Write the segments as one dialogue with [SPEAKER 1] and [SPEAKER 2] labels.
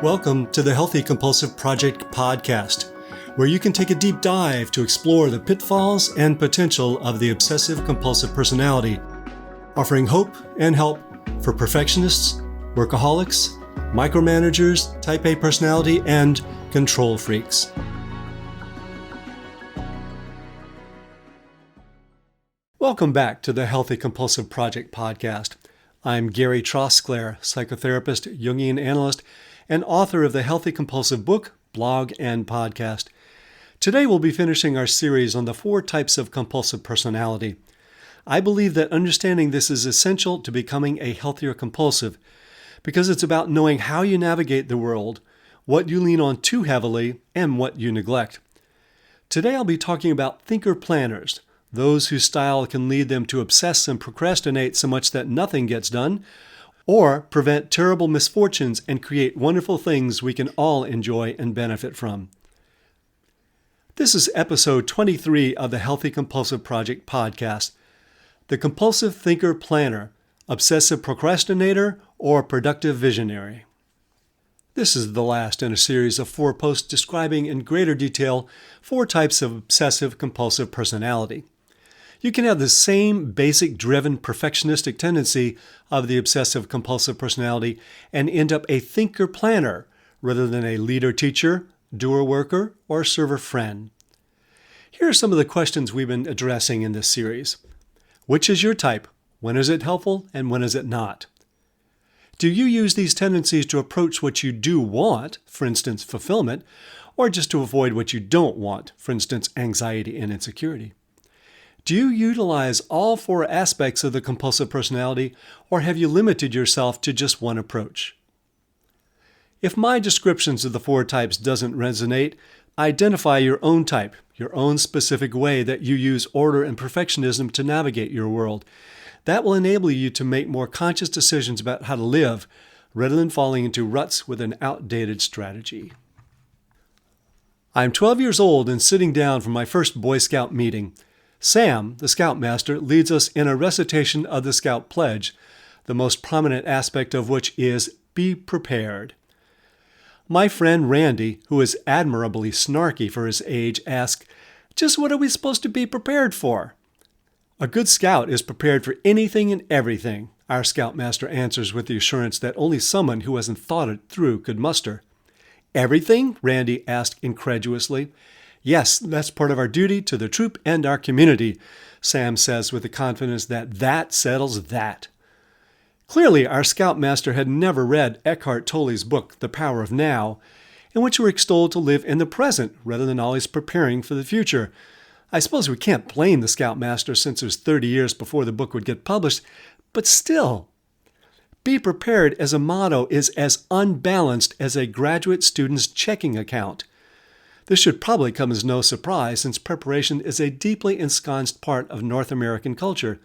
[SPEAKER 1] Welcome to the Healthy Compulsive Project podcast, where you can take a deep dive to explore the pitfalls and potential of the obsessive-compulsive personality, offering hope and help for perfectionists, workaholics, micromanagers, type A personality, and control freaks. Welcome back to the Healthy Compulsive Project podcast. I'm Gary Trosclair, psychotherapist, Jungian analyst, and author of the Healthy Compulsive book, blog, and podcast. Today we'll be finishing our series on the 4 types of compulsive personality. I believe that understanding this is essential to becoming a healthier compulsive, because it's about knowing how you navigate the world, what you lean on too heavily, and what you neglect. Today I'll be talking about thinker planners, those whose style can lead them to obsess and procrastinate so much that nothing gets done, or prevent terrible misfortunes and create wonderful things we can all enjoy and benefit from. This is episode 23 of the Healthy Compulsive Project podcast. The Compulsive Thinker Planner, Obsessive Procrastinator, or Productive Visionary. This is the last in a series of 4 posts describing in greater detail 4 types of obsessive-compulsive personality. You can have the same basic driven perfectionistic tendency of the obsessive-compulsive personality and end up a thinker-planner rather than a leader-teacher, doer-worker, or server-friend. Here are some of the questions we've been addressing in this series. Which is your type? When is it helpful and when is it not? Do you use these tendencies to approach what you do want, for instance, fulfillment, or just to avoid what you don't want, for instance, anxiety and insecurity? Do you utilize all 4 aspects of the compulsive personality, or have you limited yourself to just one approach? If my descriptions of the 4 types doesn't resonate, identify your own type, your own specific way that you use order and perfectionism to navigate your world. That will enable you to make more conscious decisions about how to live, rather than falling into ruts with an outdated strategy. I'm 12 years old and sitting down for my first Boy Scout meeting. Sam, the Scoutmaster, leads us in a recitation of the Scout Pledge, the most prominent aspect of which is be prepared. My friend Randy, who is admirably snarky for his age, asks, "Just what are we supposed to be prepared for?" "A good scout is prepared for anything and everything," our Scoutmaster answers with the assurance that only someone who hasn't thought it through could muster. "Everything?" Randy asked incredulously. "Yes, that's part of our duty to the troop and our community," Sam says with the confidence that settles that. Clearly, our Scoutmaster had never read Eckhart Tolle's book, The Power of Now, in which we're extolled to live in the present rather than always preparing for the future. I suppose we can't blame the Scoutmaster since it was 30 years before the book would get published, but still. Be prepared as a motto is as unbalanced as a graduate student's checking account. This should probably come as no surprise, since preparation is a deeply ensconced part of North American culture.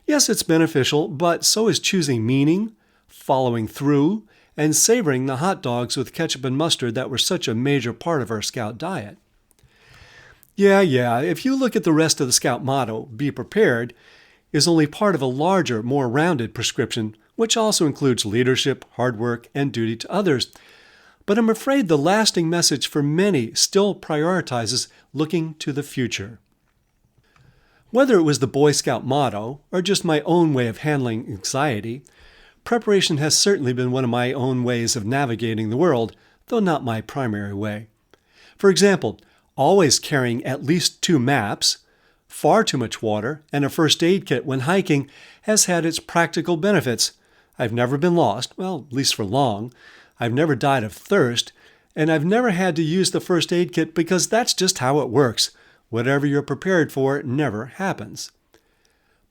[SPEAKER 1] Yes, it's beneficial, but so is choosing meaning, following through, and savoring the hot dogs with ketchup and mustard that were such a major part of our Scout diet. Yeah, if you look at the rest of the Scout motto, be prepared, is only part of a larger, more rounded prescription, which also includes leadership, hard work, and duty to others. But I'm afraid the lasting message for many still prioritizes looking to the future. Whether it was the Boy Scout motto or just my own way of handling anxiety, preparation has certainly been one of my own ways of navigating the world, though not my primary way. For example, always carrying at least 2 maps, far too much water, and a first aid kit when hiking has had its practical benefits. I've never been lost, well, at least for long. I've never died of thirst, and I've never had to use the first aid kit because that's just how it works. Whatever you're prepared for never happens.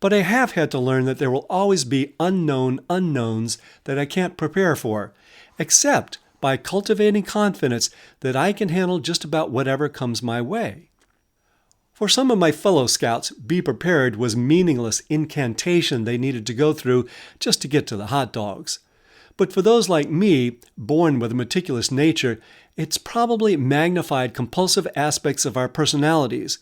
[SPEAKER 1] But I have had to learn that there will always be unknown unknowns that I can't prepare for, except by cultivating confidence that I can handle just about whatever comes my way. For some of my fellow Scouts, be prepared was meaningless incantation they needed to go through just to get to the hot dogs. But for those like me, born with a meticulous nature, it's probably magnified compulsive aspects of our personalities,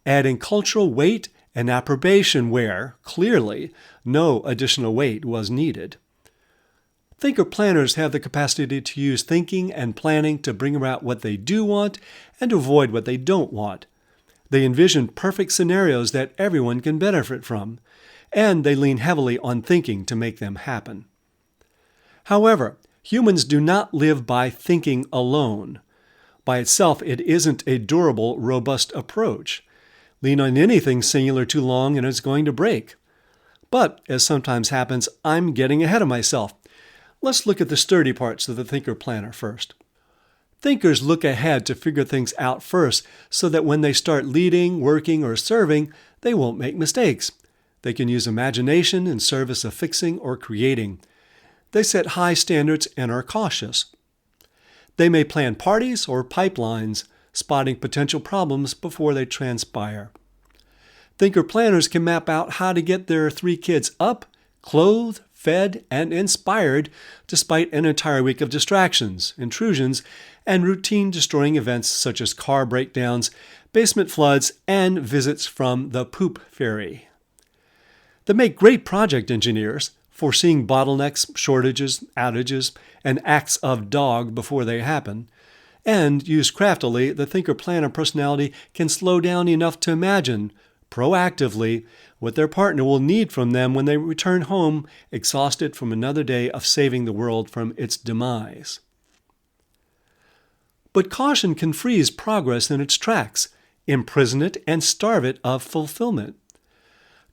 [SPEAKER 1] adding cultural weight and approbation where, clearly, no additional weight was needed. Thinker-planners have the capacity to use thinking and planning to bring about what they do want and to avoid what they don't want. They envision perfect scenarios that everyone can benefit from, and they lean heavily on thinking to make them happen. However, humans do not live by thinking alone. By itself, it isn't a durable, robust approach. Lean on anything singular too long and it's going to break. But, as sometimes happens, I'm getting ahead of myself. Let's look at the sturdy parts of the thinker-planner first. Thinkers look ahead to figure things out first so that when they start leading, working, or serving, they won't make mistakes. They can use imagination in service of fixing or creating. They set high standards and are cautious. They may plan parties or pipelines, spotting potential problems before they transpire. Thinker-planners can map out how to get their 3 kids up, clothed, fed, and inspired despite an entire week of distractions, intrusions, and routine-destroying events such as car breakdowns, basement floods, and visits from the poop fairy. They make great project engineers, foreseeing bottlenecks, shortages, outages, and acts of dog before they happen. And, used craftily, the thinker-planner personality can slow down enough to imagine, proactively, what their partner will need from them when they return home exhausted from another day of saving the world from its demise. But caution can freeze progress in its tracks, imprison it, and starve it of fulfillment.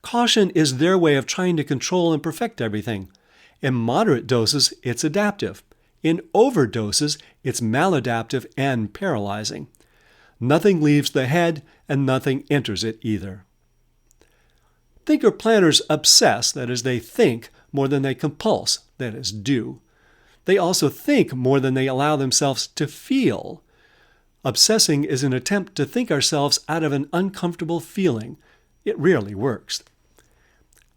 [SPEAKER 1] Caution is their way of trying to control and perfect everything. In moderate doses, it's adaptive. In overdoses, it's maladaptive and paralyzing. Nothing leaves the head, and nothing enters it either. Thinker-planners obsess, that is, they think more than they compulse, that is, do. They also think more than they allow themselves to feel. Obsessing is an attempt to think ourselves out of an uncomfortable feeling. It rarely works.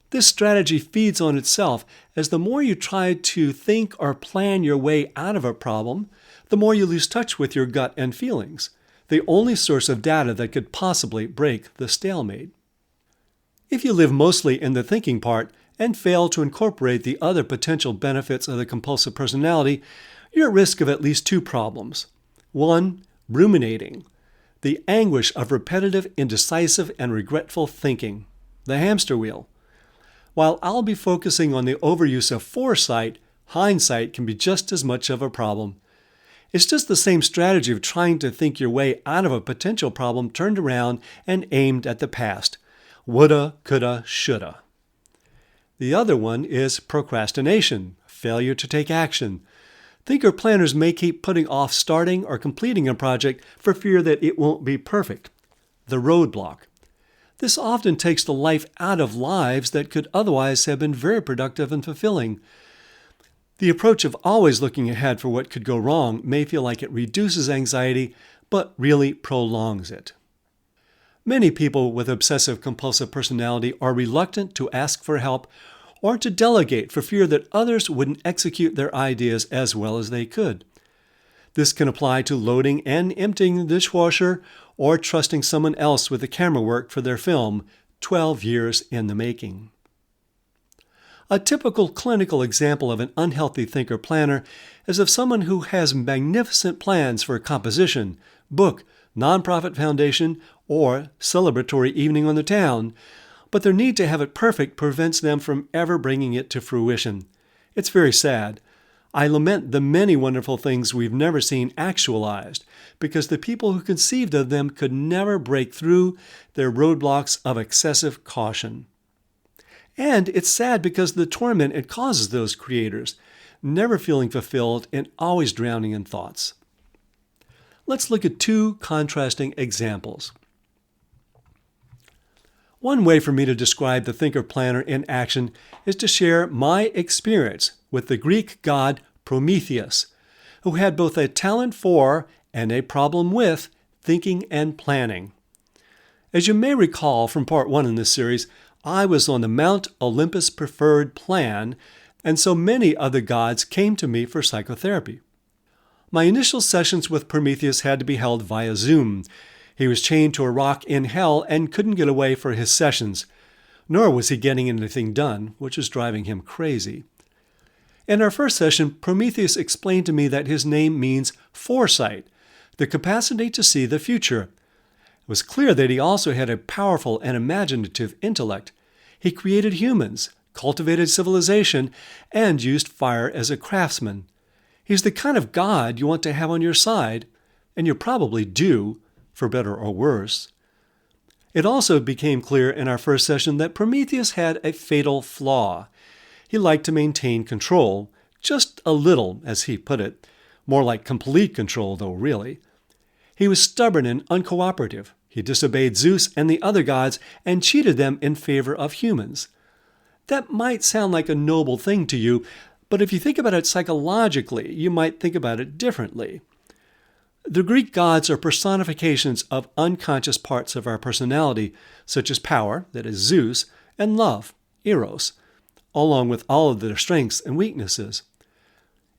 [SPEAKER 1] This strategy feeds on itself, as the more you try to think or plan your way out of a problem, the more you lose touch with your gut and feelings, the only source of data that could possibly break the stalemate. If you live mostly in the thinking part and fail to incorporate the other potential benefits of the compulsive personality, you're at risk of at least 2 problems. 1, ruminating, the anguish of repetitive, indecisive, and regretful thinking, the hamster wheel. While I'll be focusing on the overuse of foresight, hindsight can be just as much of a problem. It's just the same strategy of trying to think your way out of a potential problem turned around and aimed at the past. Woulda, coulda, shoulda. The other one is procrastination, failure to take action. Thinker-planners may keep putting off starting or completing a project for fear that it won't be perfect. The roadblock. This often takes the life out of lives that could otherwise have been very productive and fulfilling. The approach of always looking ahead for what could go wrong may feel like it reduces anxiety, but really prolongs it. Many people with obsessive-compulsive personality are reluctant to ask for help or to delegate for fear that others wouldn't execute their ideas as well as they could. This can apply to loading and emptying the dishwasher or trusting someone else with the camera work for their film, 12 years in the making. A typical clinical example of an unhealthy thinker-planner is of someone who has magnificent plans for a composition, book, nonprofit foundation, or celebratory evening on the town, but their need to have it perfect prevents them from ever bringing it to fruition. It's very sad. I lament the many wonderful things we've never seen actualized, because the people who conceived of them could never break through their roadblocks of excessive caution. And it's sad because of the torment it causes those creators, never feeling fulfilled and always drowning in thoughts. Let's look at 2 contrasting examples. One way for me to describe the thinker-planner in action is to share my experience with the Greek god Prometheus, who had both a talent for and a problem with thinking and planning. As you may recall from part 1 in this series, I was on the Mount Olympus preferred plan, and so many of the gods came to me for psychotherapy. My initial sessions with Prometheus had to be held via Zoom. He was chained to a rock in hell and couldn't get away for his sessions, nor was he getting anything done, which was driving him crazy. In our first session, Prometheus explained to me that his name means foresight, the capacity to see the future. It was clear that he also had a powerful and imaginative intellect. He created humans, cultivated civilization, and used fire as a craftsman. He's the kind of God you want to have on your side, and you probably do, for better or worse. It also became clear in our first session that Prometheus had a fatal flaw. He liked to maintain control, just a little, as he put it. More like complete control, though, really. He was stubborn and uncooperative. He disobeyed Zeus and the other gods and cheated them in favor of humans. That might sound like a noble thing to you, but if you think about it psychologically, you might think about it differently. The Greek gods are personifications of unconscious parts of our personality, such as power, that is Zeus, and love, Eros, along with all of their strengths and weaknesses.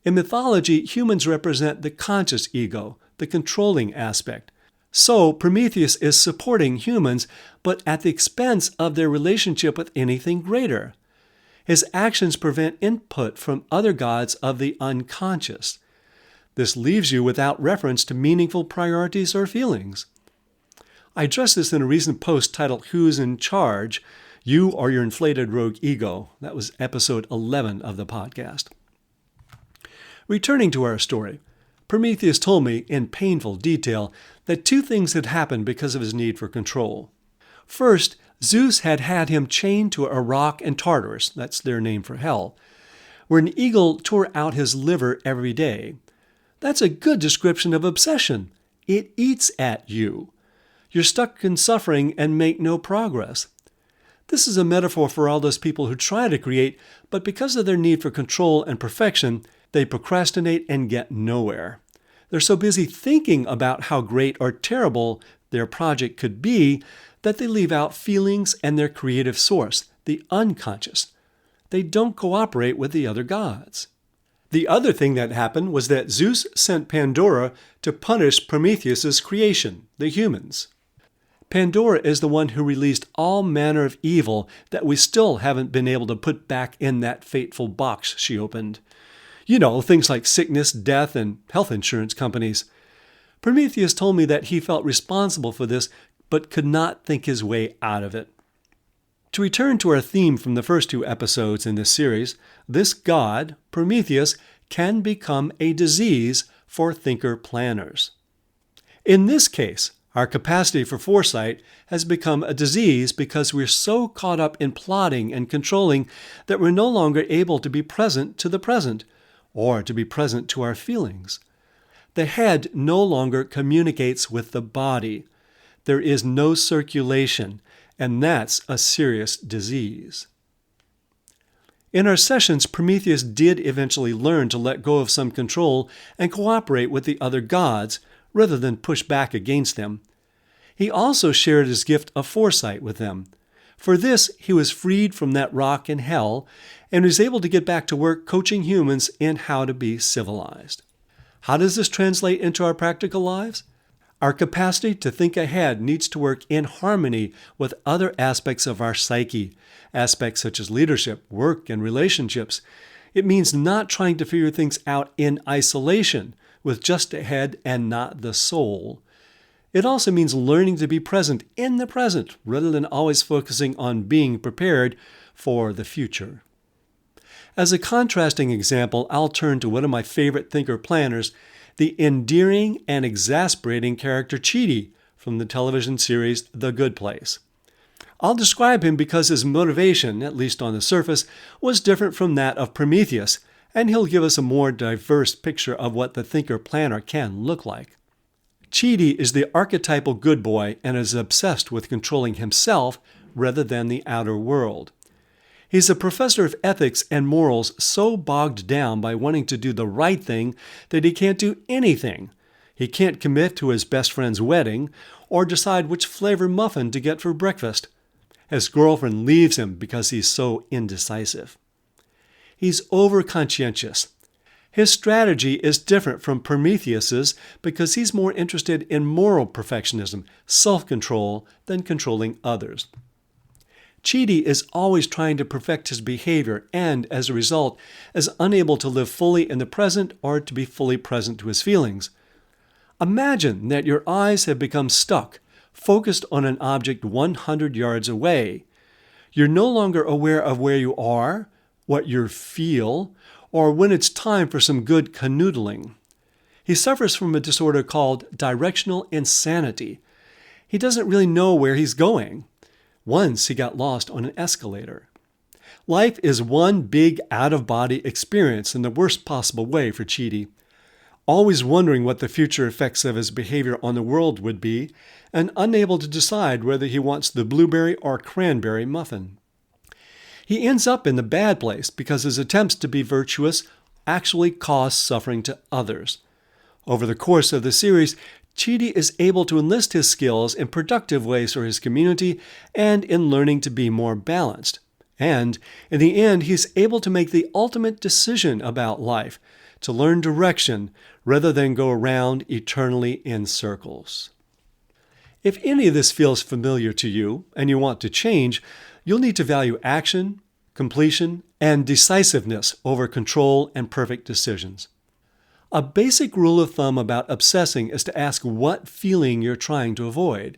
[SPEAKER 1] In mythology, humans represent the conscious ego, the controlling aspect. So Prometheus is supporting humans, but at the expense of their relationship with anything greater. His actions prevent input from other gods of the unconscious. This leaves you without reference to meaningful priorities or feelings. I addressed this in a recent post titled Who's in Charge? You or Your Inflated Rogue Ego. That was episode 11 of the podcast. Returning to our story, Prometheus told me in painful detail that two things had happened because of his need for control. First, Zeus had him chained to a rock in Tartarus, that's their name for hell, where an eagle tore out his liver every day. That's a good description of obsession. It eats at you. You're stuck in suffering and make no progress. This is a metaphor for all those people who try to create, but because of their need for control and perfection, they procrastinate and get nowhere. They're so busy thinking about how great or terrible their project could be that they leave out feelings and their creative source, the unconscious. They don't cooperate with the other gods. The other thing that happened was that Zeus sent Pandora to punish Prometheus's creation, the humans. Pandora is the one who released all manner of evil that we still haven't been able to put back in that fateful box she opened. You know, things like sickness, death, and health insurance companies. Prometheus told me that he felt responsible for this, but could not think his way out of it. To return to our theme from the first two episodes in this series, this god, Prometheus, can become a disease for thinker-planners. In this case, our capacity for foresight has become a disease because we're so caught up in plotting and controlling that we're no longer able to be present to the present, or to be present to our feelings. The head no longer communicates with the body. There is no circulation, and that's a serious disease. In our sessions, Prometheus did eventually learn to let go of some control and cooperate with the other gods, rather than push back against them. He also shared his gift of foresight with them. For this, he was freed from that rock in hell and was able to get back to work coaching humans in how to be civilized. How does this translate into our practical lives? Our capacity to think ahead needs to work in harmony with other aspects of our psyche, aspects such as leadership, work, and relationships. It means not trying to figure things out in isolation, with just a head and not the soul. It also means learning to be present in the present, rather than always focusing on being prepared for the future. As a contrasting example, I'll turn to one of my favorite thinker-planners, the endearing and exasperating character Chidi from the television series The Good Place. I'll describe him because his motivation, at least on the surface, was different from that of Prometheus, and he'll give us a more diverse picture of what the thinker-planner can look like. Chidi is the archetypal good boy and is obsessed with controlling himself rather than the outer world. He's a professor of ethics and morals so bogged down by wanting to do the right thing that he can't do anything. He can't commit to his best friend's wedding or decide which flavor muffin to get for breakfast. His girlfriend leaves him because he's so indecisive. He's over-conscientious. His strategy is different from Prometheus's because he's more interested in moral perfectionism, self-control, than controlling others. Chidi is always trying to perfect his behavior and, as a result, is unable to live fully in the present or to be fully present to his feelings. Imagine that your eyes have become stuck, focused on an object 100 yards away. You're no longer aware of where you are, what you feel, or when it's time for some good canoodling. He suffers from a disorder called directional insanity. He doesn't really know where he's going. Once he got lost on an escalator. Life is one big out-of-body experience in the worst possible way for Chidi, always wondering what the future effects of his behavior on the world would be, and unable to decide whether he wants the blueberry or cranberry muffin. He ends up in the bad place because his attempts to be virtuous actually cause suffering to others. Over the course of the series, Chidi is able to enlist his skills in productive ways for his community and in learning to be more balanced. And, in the end, he's able to make the ultimate decision about life, to learn direction rather than go around eternally in circles. If any of this feels familiar to you and you want to change, you'll need to value action, completion, and decisiveness over control and perfect decisions. A basic rule of thumb about obsessing is to ask what feeling you're trying to avoid.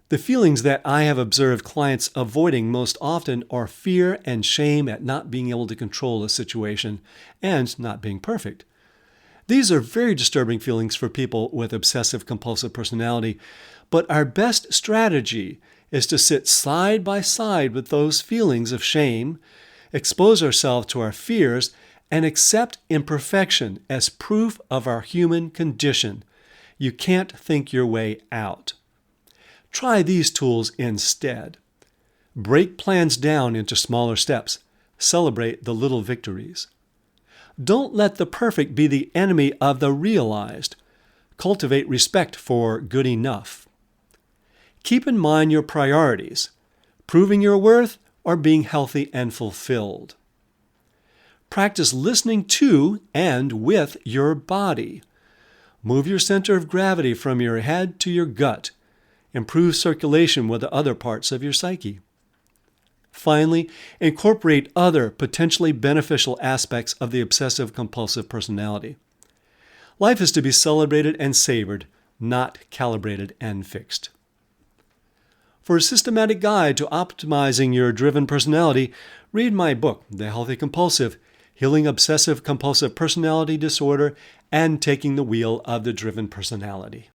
[SPEAKER 1] The feelings that I have observed clients avoiding most often are fear and shame at not being able to control a situation and not being perfect. These are very disturbing feelings for people with obsessive-compulsive personality, but our best strategy is to sit side by side with those feelings of shame, expose ourselves to our fears, and accept imperfection as proof of our human condition. You can't think your way out. Try these tools instead. Break plans down into smaller steps. Celebrate the little victories. Don't let the perfect be the enemy of the realized. Cultivate respect for good enough. Keep in mind your priorities, proving your worth or being healthy and fulfilled. Practice listening to and with your body. Move your center of gravity from your head to your gut. Improve circulation with the other parts of your psyche. Finally, incorporate other potentially beneficial aspects of the obsessive-compulsive personality. Life is to be celebrated and savored, not calibrated and fixed. For a systematic guide to optimizing your driven personality, read my book, The Healthy Compulsive, Healing Obsessive-Compulsive Personality Disorder, and Taking the Wheel of the Driven Personality.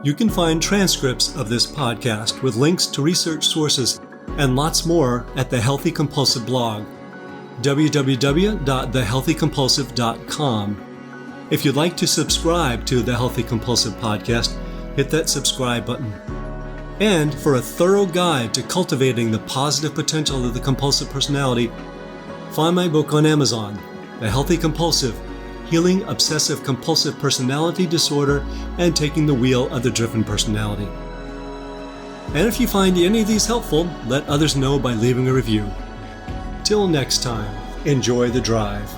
[SPEAKER 1] You can find transcripts of this podcast with links to research sources and lots more at the Healthy Compulsive blog, www.thehealthycompulsive.com. If you'd like to subscribe to the Healthy Compulsive podcast, hit that subscribe button. And for a thorough guide to cultivating the positive potential of the compulsive personality, find my book on Amazon, The Healthy Compulsive, Healing Obsessive-Compulsive Personality Disorder and Taking the Wheel of the Driven Personality. And if you find any of these helpful, let others know by leaving a review. Till next time, enjoy the drive.